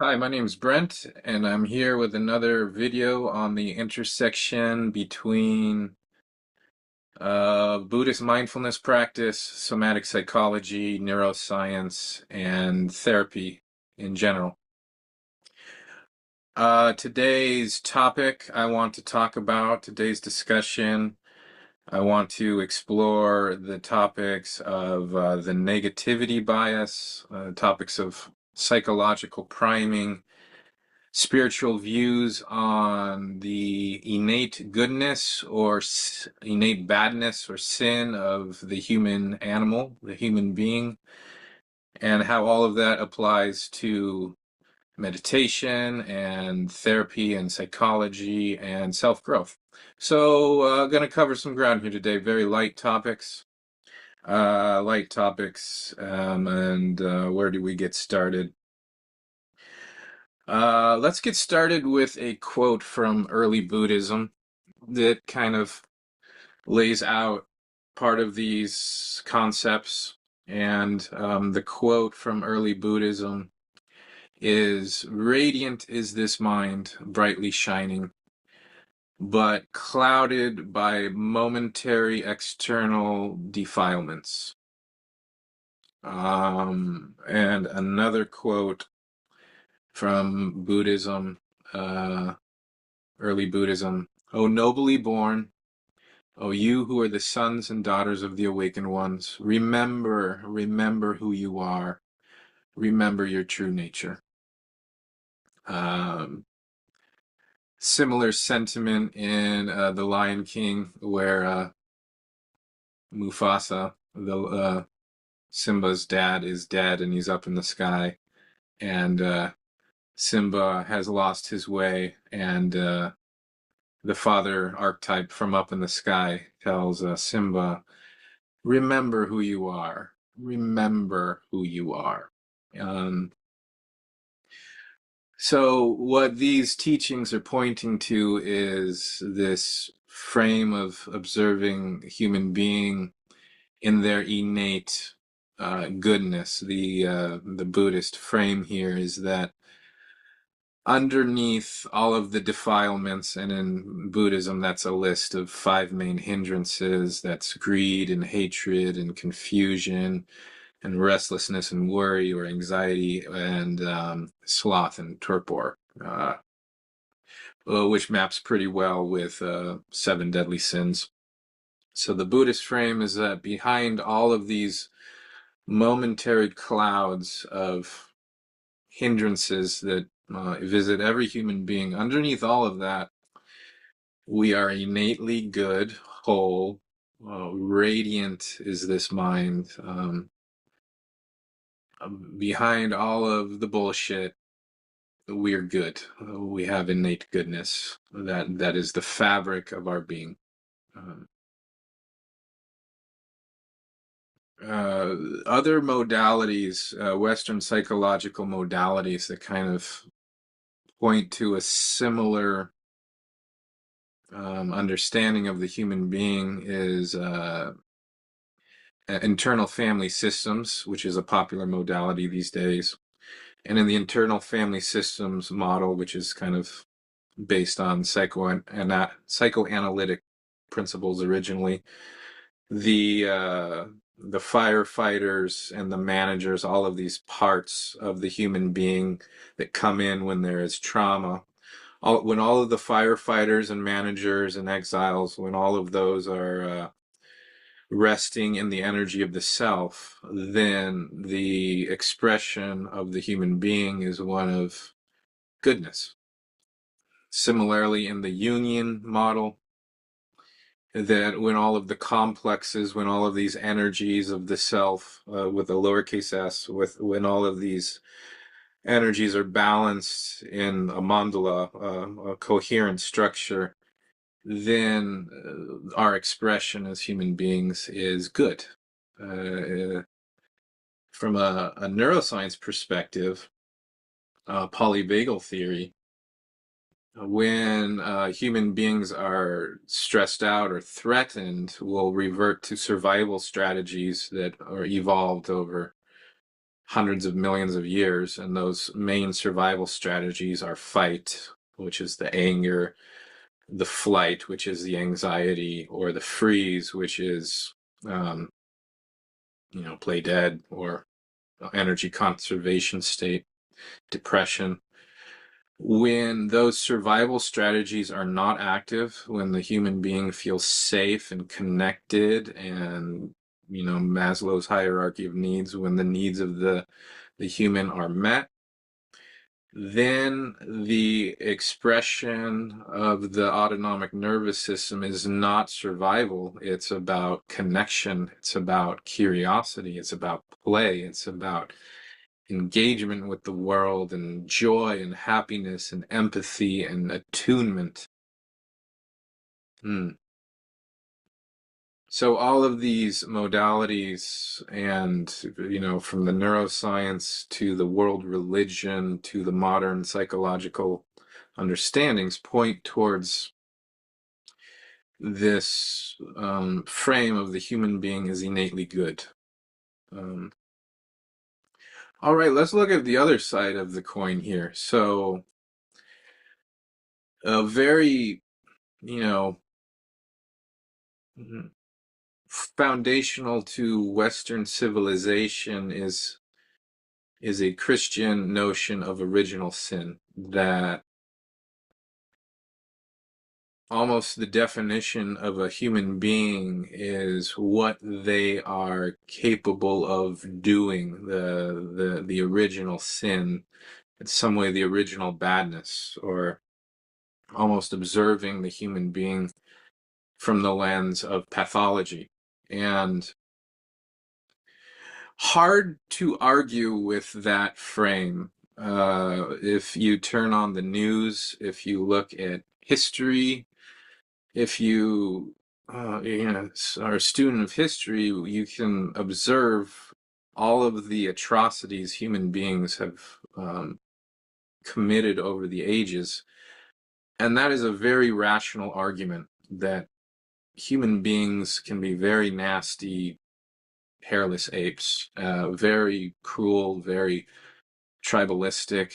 Hi, my name is Brent, and I'm here with another video on the intersection between Buddhist mindfulness practice, somatic psychology, neuroscience, and therapy in general. Today's topic I want to talk about, today's discussion, I want to explore the topics of the negativity bias, topics of psychological priming, spiritual views on the innate goodness or innate badness or sin of the human animal, the human being, and how all of that applies to meditation and therapy and psychology and self-growth. So, going to cover some ground here today. Very light topics. And where do we get started? Let's get started with a quote from early Buddhism that kind of lays out part of these concepts. And the quote from early Buddhism is, "Radiant is this mind, brightly shining, but clouded by momentary external defilements." And another quote from Buddhism, early Buddhism. "O nobly born, O you who are the sons and daughters of the awakened ones, remember who you are. Remember your true nature." Um, Similar sentiment in The Lion King, where Mufasa, Simba's dad, is dead and he's up in the sky, and Simba has lost his way, and the father archetype from up in the sky tells Simba, "Remember who you are. Remember who you are." Um, so, what these teachings are pointing to is this frame of observing human being in their innate goodness. The Buddhist frame here is that underneath all of the defilements, and in Buddhism, that's a list of 5 main hindrances. That's greed and hatred and confusion and restlessness and worry or anxiety and sloth and torpor, which maps pretty well with 7 deadly sins. So the Buddhist frame is that behind all of these momentary clouds of hindrances that visit every human being, underneath all of that, we are innately good, whole, radiant is this mind. Behind all of the bullshit, we're good. We have innate goodness. That is the fabric of our being. Um, Other modalities, Western psychological modalities that kind of point to a similar understanding of the human being is internal family systems, which is a popular modality these days. And in the internal family systems model, which is kind of based on psychoanalytic principles originally, the firefighters and the managers, all of these parts of the human being that come in when there is trauma, when all of the firefighters and managers and exiles, when all of those are resting in the energy of the self, then the expression of the human being is one of goodness. Similarly, in the Jungian model, that when all of the complexes, when all of these energies of the self, with a lowercase s, when all of these energies are balanced in a mandala, a coherent structure, then our expression as human beings is good. From a neuroscience perspective, polyvagal theory, when human beings are stressed out or threatened, will revert to survival strategies that are evolved over hundreds of millions of years, and those main survival strategies are fight, which is the anger, the flight, which is the anxiety, or the freeze, which is play dead, or energy conservation state, depression. When those survival strategies are not active, when the human being feels safe and connected, and Maslow's hierarchy of needs, when the needs of the human are met, then the expression of the autonomic nervous system is not survival. It's about connection. It's about curiosity. It's about play. It's about engagement with the world, and joy and happiness and empathy and attunement. So all of these modalities, and from the neuroscience to the world religion to the modern psychological understandings, point towards this frame of the human being as innately good. All right, let's look at the other side of the coin here. So a very, foundational to Western civilization is a Christian notion of original sin, that almost the definition of a human being is what they are capable of doing, the original sin, in some way the original badness, or almost observing the human being from the lens of pathology. And hard to argue with that frame. If you turn on the news, if you look at history, if you are a student of history, you can observe all of the atrocities human beings have committed over the ages. And that is a very rational argument, that human beings can be very nasty, hairless apes, very cruel, very tribalistic.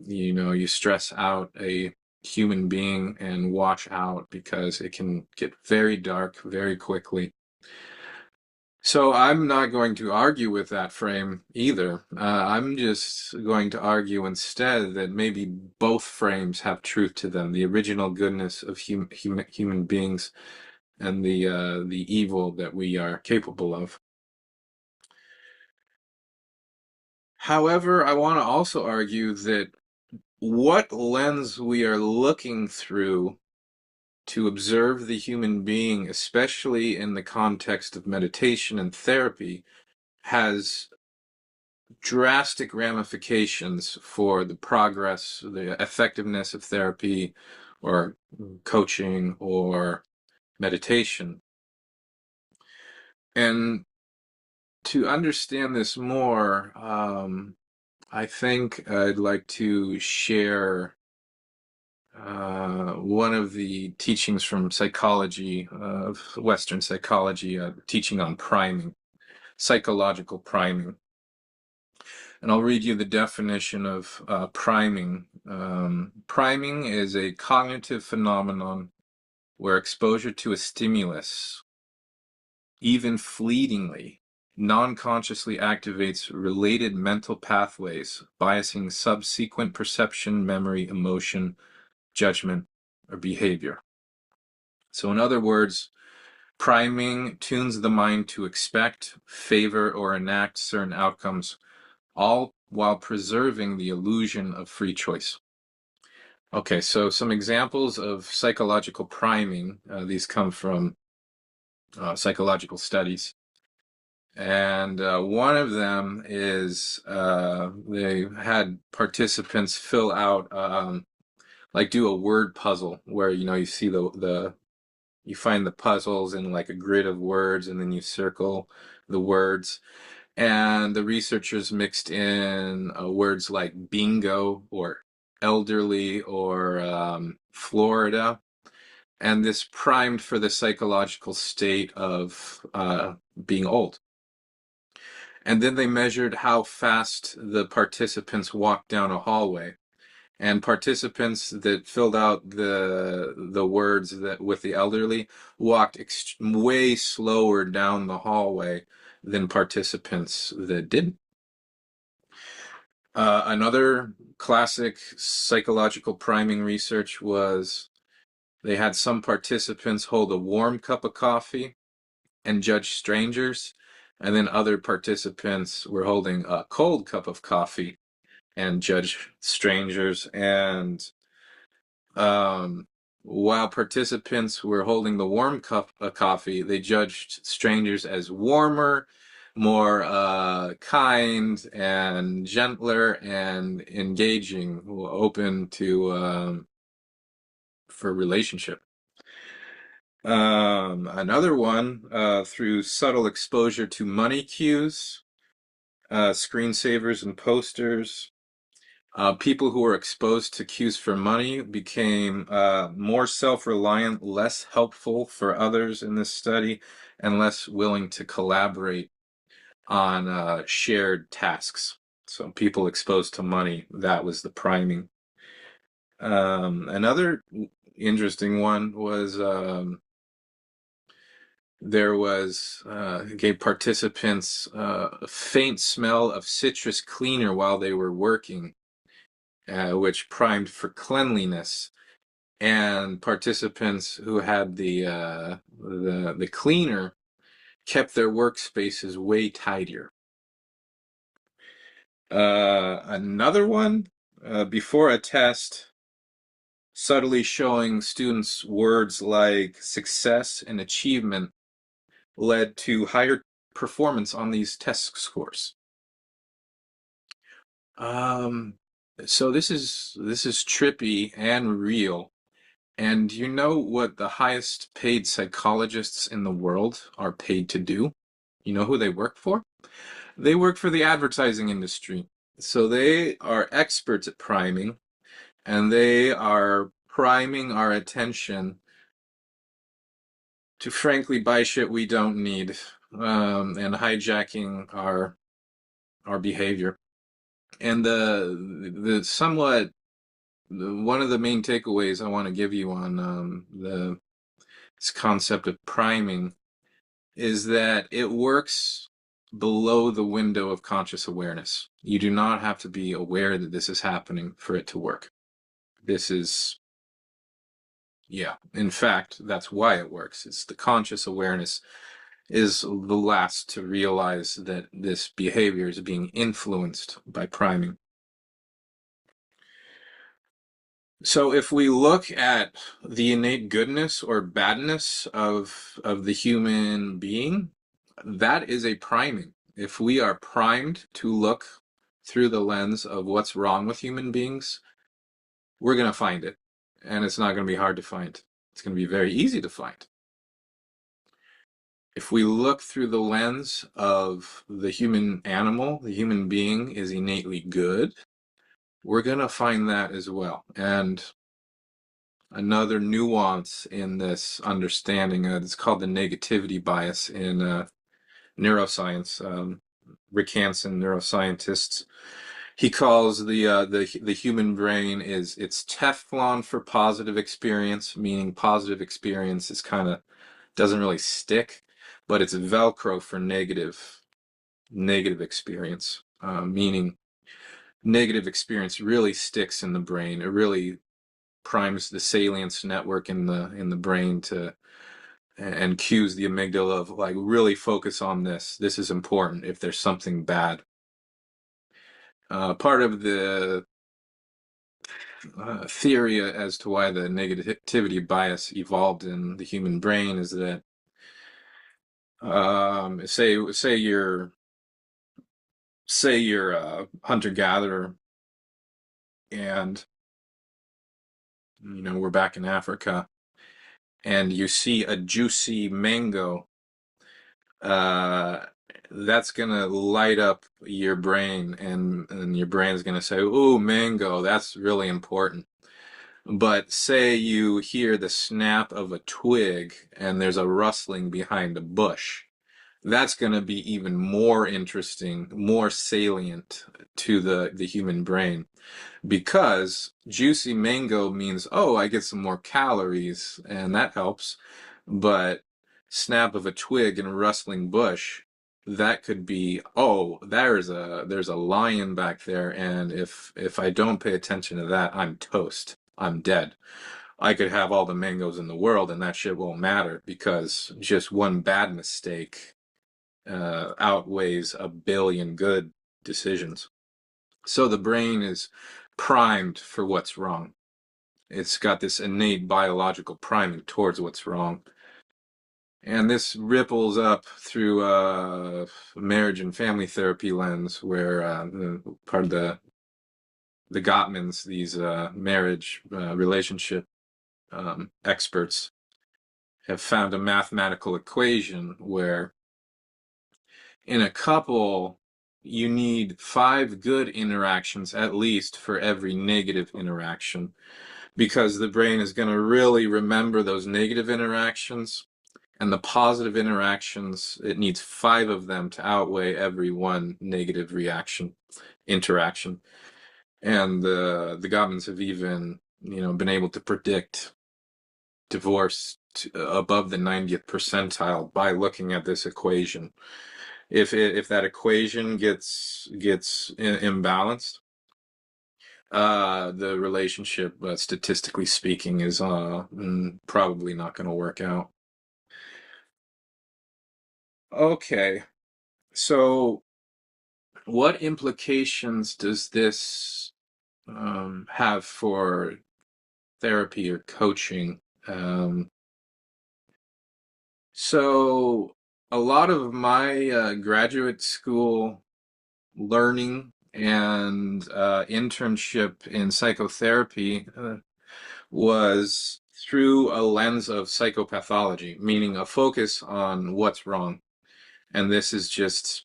You stress out a human being and watch out, because it can get very dark very quickly. So I'm not going to argue with that frame either. I'm just going to argue instead that maybe both frames have truth to them: the original goodness of human beings, and the evil that we are capable of. However, I want to also argue that what lens we are looking through to observe the human being, especially in the context of meditation and therapy, has drastic ramifications for the progress, the effectiveness of therapy, or coaching, or meditation. And to understand this more, I think I'd like to share one of the teachings from psychology, of Western psychology, teaching on priming, psychological priming. And I'll read you the definition of priming. Priming is a cognitive phenomenon where exposure to a stimulus, even fleetingly, non-consciously activates related mental pathways, biasing subsequent perception, memory, emotion, judgment, or behavior. So in other words, priming tunes the mind to expect, favor, or enact certain outcomes, all while preserving the illusion of free choice. Okay, so some examples of psychological priming. These come from psychological studies. And one of them is they had participants fill out, do a word puzzle, where you see you find the puzzles in like a grid of words, and then you circle the words. And the researchers mixed in words like bingo, or elderly, or Florida. And this primed for the psychological state of being old. And then they measured how fast the participants walked down a hallway. And participants that filled out the words that with the elderly walked way slower down the hallway than participants that didn't. Another classic psychological priming research was they had some participants hold a warm cup of coffee and judge strangers, and then other participants were holding a cold cup of coffee and judge strangers. And um, while participants were holding the warm cup of coffee, they judged strangers as warmer, more kind and gentler and engaging, open to for relationship. Another one, through subtle exposure to money cues, screensavers and posters. People who were exposed to cues for money became more self-reliant, less helpful for others in this study, and less willing to collaborate on shared tasks. So people exposed to money, that was the priming. Another interesting one was there was gave participants a faint smell of citrus cleaner while they were working, which primed for cleanliness. And participants who had the cleaner kept their workspaces way tidier. Another one, before a test, subtly showing students words like success and achievement led to higher performance on these test scores. So this is trippy and real. And you know what the highest paid psychologists in the world are paid to do? You know who they work for? They work for the advertising industry. So they are experts at priming, and they are priming our attention to frankly buy shit we don't need, and hijacking our behavior. And the somewhat one of the main takeaways I want to give you on this concept of priming is that it works below the window of conscious awareness. You do not have to be aware that this is happening for it to work. This is, yeah, in fact, that's why it works. It's the conscious awareness is the last to realize that this behavior is being influenced by priming. So if we look at the innate goodness or badness of the human being, that is a priming. If we are primed to look through the lens of what's wrong with human beings, we're going to find it. And it's not going to be hard to find. It's going to be very easy to find. If we look through the lens of the human animal, the human being is innately good, we're going to find that as well. And another nuance in this understanding, it's called the negativity bias in neuroscience. Rick Hansen, neuroscientist, he calls the human brain is it's Teflon for positive experience, meaning positive experience is kind of doesn't really stick, but it's Velcro for negative experience, meaning negative experience really sticks in the brain. It really primes the salience network in the brain to and cues the amygdala of like really focus on this. This is important if there's something bad. Part of the theory as to why the negativity bias evolved in the human brain is that say you're a hunter-gatherer, and we're back in Africa, and you see a juicy mango, that's gonna light up your brain, and your brain's gonna say, "Ooh, mango, that's really important." But say you hear the snap of a twig and there's a rustling behind a bush, that's going to be even more interesting, more salient to the human brain, because juicy mango means, oh, I get some more calories, and that helps. But snap of a twig in a rustling bush, that could be, oh, there's a lion back there, and if I don't pay attention to that, I'm toast. I'm dead. I could have all the mangoes in the world, and that shit won't matter because just one bad mistake outweighs a billion good decisions. So the brain is primed for what's wrong. It's got this innate biological priming towards what's wrong. And this ripples up through marriage and family therapy lens, where part of the Gottmans, these marriage relationship experts, have found a mathematical equation where in a couple you need 5 good interactions at least for every negative interaction, because the brain is going to really remember those negative interactions, and the positive interactions, it needs 5 of them to outweigh every one negative interaction. And the Gottmans have even, been able to predict divorce above the 90th percentile by looking at this equation. If that equation gets imbalanced, the relationship, statistically speaking, is probably not going to work out. Okay, so what implications does this have for therapy or coaching? So a lot of my graduate school learning and internship in psychotherapy was through a lens of psychopathology, meaning a focus on what's wrong. And this is just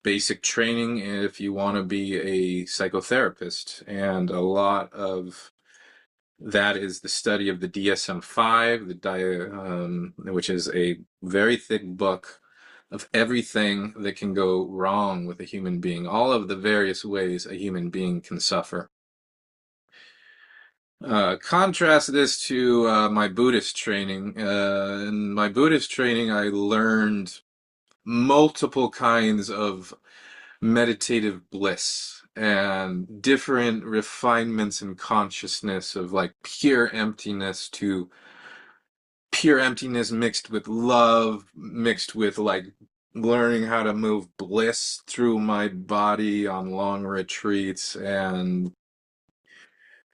basic training if you want to be a psychotherapist. And a lot of that is the study of the DSM-5, which is a very thick book of everything that can go wrong with a human being, all of the various ways a human being can suffer. Contrast this to my Buddhist training. In my Buddhist training, I learned multiple kinds of meditative bliss and different refinements in consciousness, of like pure emptiness to pure emptiness mixed with love, mixed with like learning how to move bliss through my body on long retreats. And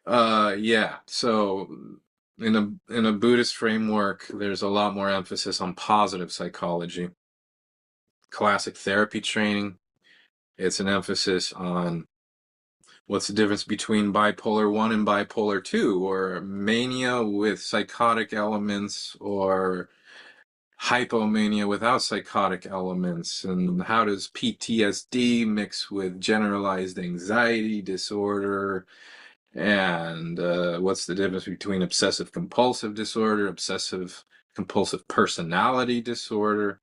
yeah, so in a Buddhist framework, there's a lot more emphasis on positive psychology. Classic therapy training, it's an emphasis on what's the difference between bipolar 1 and bipolar 2, or mania with psychotic elements, or hypomania without psychotic elements, and how does PTSD mix with generalized anxiety disorder, and what's the difference between obsessive compulsive disorder, obsessive compulsive personality disorder.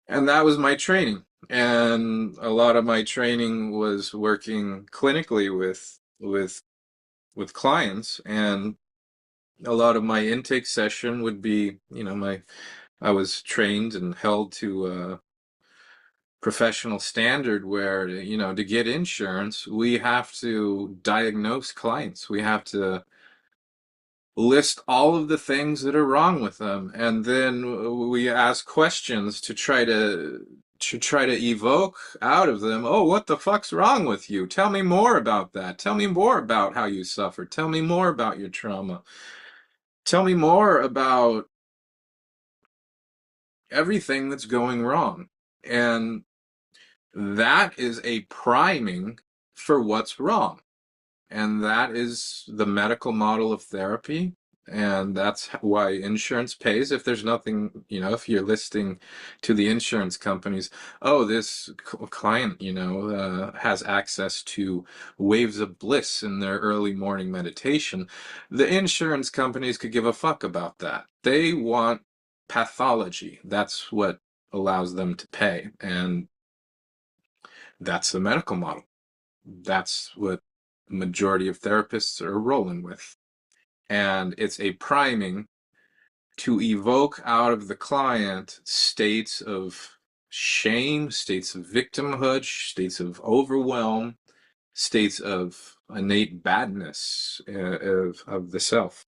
And that was my training. And a lot of my training was working clinically with clients, and a lot of my intake session would be, I was trained and held to a professional standard where, to get insurance, we have to diagnose clients. We have to list all of the things that are wrong with them, and then we ask questions to try to evoke out of them, oh, what the fuck's wrong with you? Tell me more about that. Tell me more about how you suffered. Tell me more about your trauma. Tell me more about everything that's going wrong. And that is a priming for what's wrong. And that is the medical model of therapy. And that's why insurance pays. If there's nothing, if you're listing to the insurance companies, oh, this client, has access to waves of bliss in their early morning meditation, the insurance companies could give a fuck about that. They want pathology. That's what allows them to pay. And that's the medical model. That's what the majority of therapists are rolling with. And it's a priming to evoke out of the client states of shame, states of victimhood, states of overwhelm, states of innate badness of the self.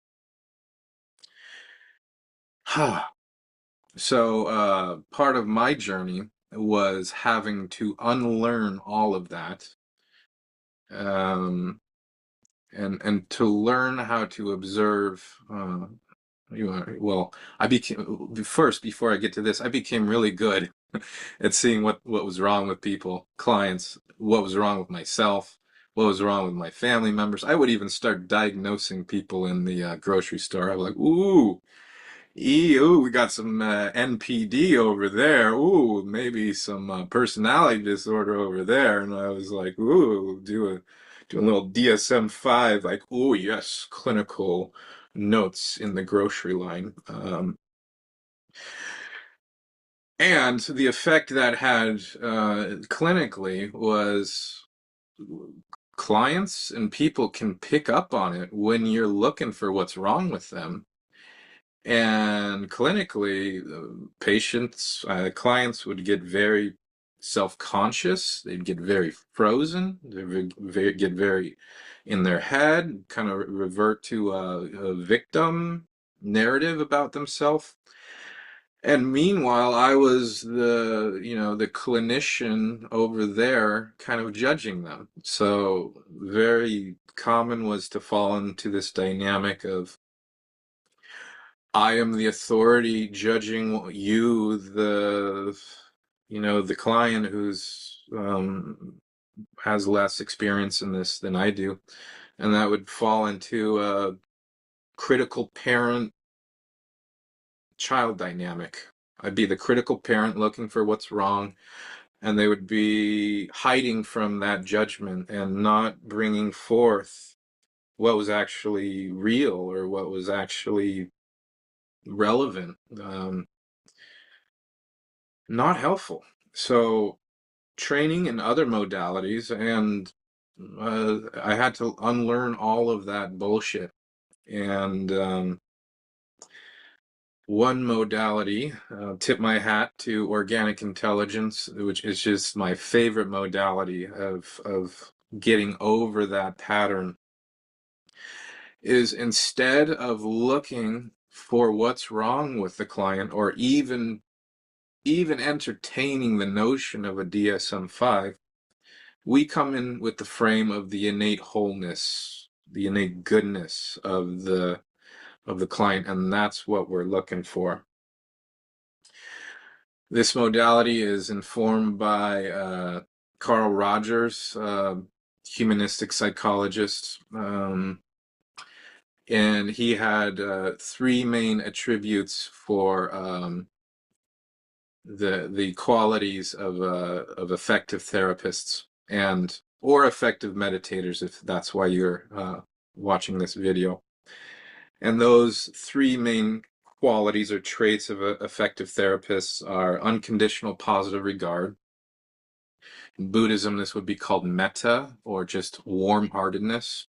So part of my journey was having to unlearn all of that, and to learn how to observe. Well, I became first, before I get to this, I became really good at seeing what was wrong with people, clients, what was wrong with myself, what was wrong with my family members. I would even start diagnosing people in the grocery store. I was like, ooh, ooh, we got some NPD over there. Ooh, maybe some personality disorder over there. And I was like, ooh, do a little DSM-5, like, ooh, yes, clinical notes in the grocery line. And the effect that had clinically was clients and people can pick up on it when you're looking for what's wrong with them. And clinically, patients, clients would get very self-conscious. They'd get very frozen. They'd get very in their head, kind of revert to a victim narrative about themselves. And meanwhile, I was the clinician over there kind of judging them. So very common was to fall into this dynamic of I am the authority judging you, the client who's has less experience in this than I do. And that would fall into a critical parent child dynamic. I'd be the critical parent looking for what's wrong, and they would be hiding from that judgment and not bringing forth what was actually real or what was actually relevant. Not helpful. So training in other modalities, and I had to unlearn all of that bullshit. And one modality, tip my hat to organic intelligence, which is just my favorite modality of getting over that pattern, is instead of looking for what's wrong with the client or even entertaining the notion of a DSM-5, we come in with the frame of the innate wholeness, the innate goodness of the client, and that's what we're looking for. This modality is informed by Carl Rogers, humanistic psychologist, and he had three main attributes for the qualities of effective therapists or effective meditators, if that's why you're watching this video. And those three main qualities or traits of effective therapists are unconditional positive regard. In Buddhism, this would be called metta, or just warm-heartedness.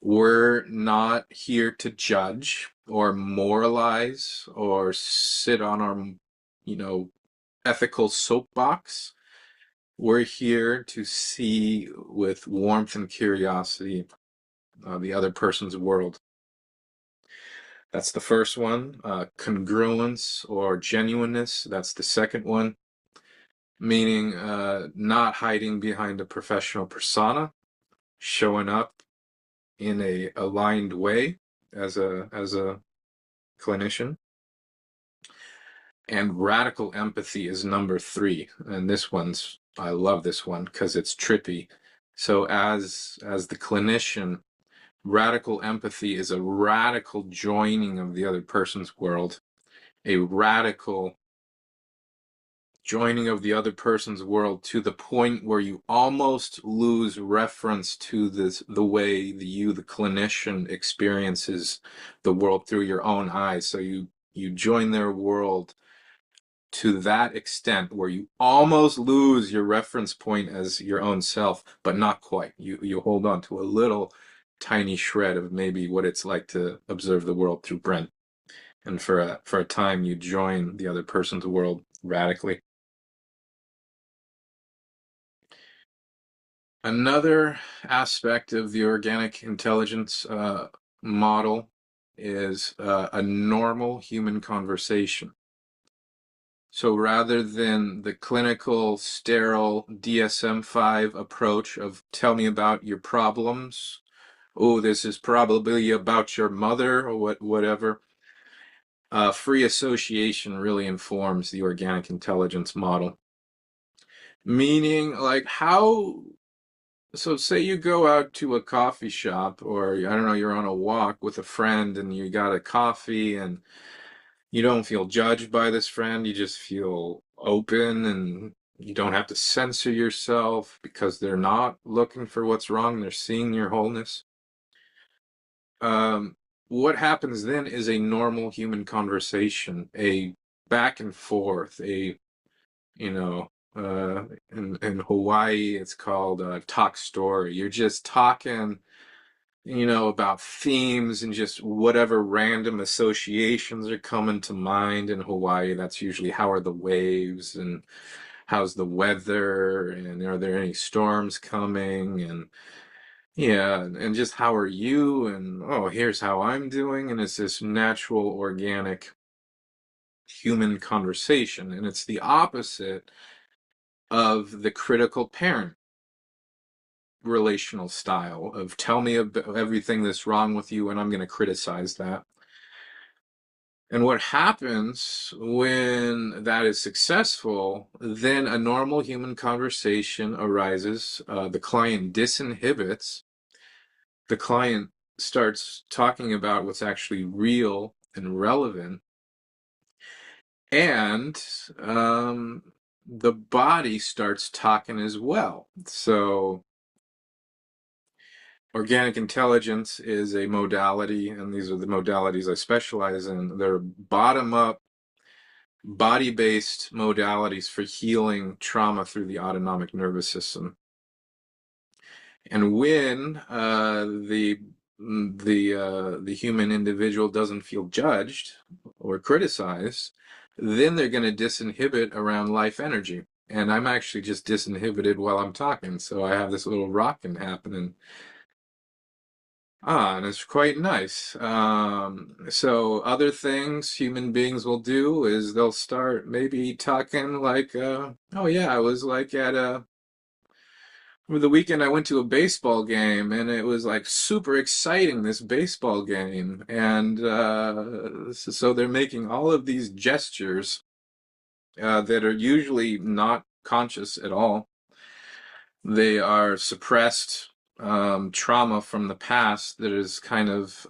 We're not here to judge or moralize or sit on our, ethical soapbox. We're here to see with warmth and curiosity the other person's world. That's the first one. Congruence or genuineness, that's the second one, meaning not hiding behind a professional persona, showing up in a aligned way as a clinician. And radical empathy is number three, and I love this one because it's trippy. So as the clinician, radical empathy is a radical joining of the other person's world, a radical joining of the other person's world to the point where you almost lose reference to the way the clinician experiences the world through your own eyes. So You join their world to that extent where you almost lose your reference point as your own self, but not quite. You hold on to a little tiny shred of maybe what it's like to observe the world through Brent. And for a time you join the other person's world radically. Another aspect of the organic intelligence model is a normal human conversation. So rather than the clinical, sterile DSM-5 approach of tell me about your problems, oh, this is probably about your mother or whatever, free association really informs the organic intelligence model. Meaning, like, so say you go out to a coffee shop, or I don't know, you're on a walk with a friend and you got a coffee and you don't feel judged by this friend, you just feel open and you don't have to censor yourself because they're not looking for what's wrong, they're seeing your wholeness. What happens then is a normal human conversation, a back and forth, you know, in Hawaii, it's called talk story. You're just talking, about themes and just whatever random associations are coming to mind in Hawaii. That's usually how are the waves and how's the weather and are there any storms coming and yeah, and just how are you and oh, here's how I'm doing. And it's this natural, organic human conversation. And it's the opposite of the critical parent relational style of tell me about everything that's wrong with you and I'm going to criticize that. And what happens when that is successful, then a normal human conversation arises. The client disinhibits. The client starts talking about what's actually real and relevant. And the body starts talking as well. So organic intelligence is a modality, and these are the modalities I specialize in. They're bottom-up, body-based modalities for healing trauma through the autonomic nervous system. And when the human individual doesn't feel judged or criticized, then they're going to disinhibit around life energy. And I'm actually just disinhibited while I'm talking, so I have this little rocking happening. And it's quite nice. So other things human beings will do is they'll start maybe talking like, oh yeah, I was like at over the weekend I went to a baseball game and it was like super exciting, this baseball game. And so they're making all of these gestures that are usually not conscious at all. They are suppressed trauma from the past that is kind of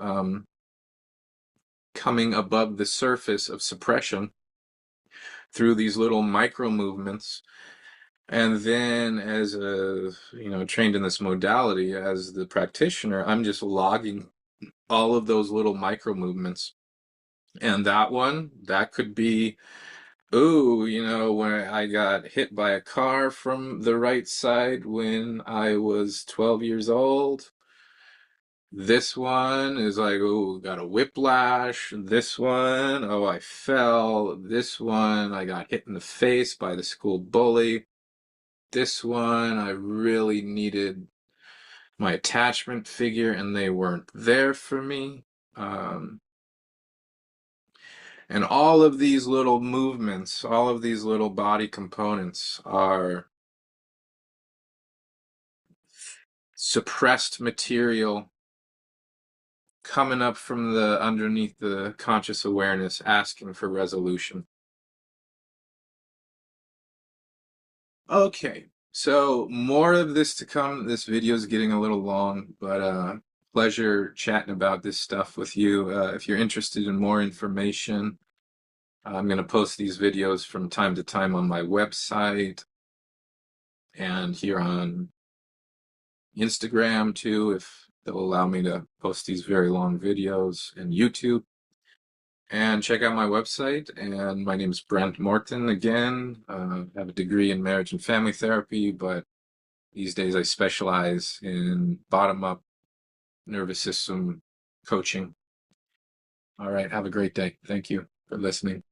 coming above the surface of suppression through these little micro movements. And then as trained in this modality as the practitioner, I'm just logging all of those little micro movements. And that could be, ooh, when I got hit by a car from the right side when I was 12 years old. This one is like, oh, got a whiplash. This one, oh, I fell. This one, I got hit in the face by the school bully. This one, I really needed my attachment figure and they weren't there for me. And all of these little movements, all of these little body components are suppressed material coming up from the underneath the conscious awareness, asking for resolution. Okay, so more of this to come. This video is getting a little long, but pleasure chatting about this stuff with you. If you're interested in more information, I'm going to post these videos from time to time on my website and here on Instagram too, if they'll allow me to post these very long videos, and YouTube. And check out my website. And my name is Brent Morton again. I have a degree in marriage and family therapy, but these days I specialize in bottom-up nervous system coaching. All right, have a great day. Thank you for listening.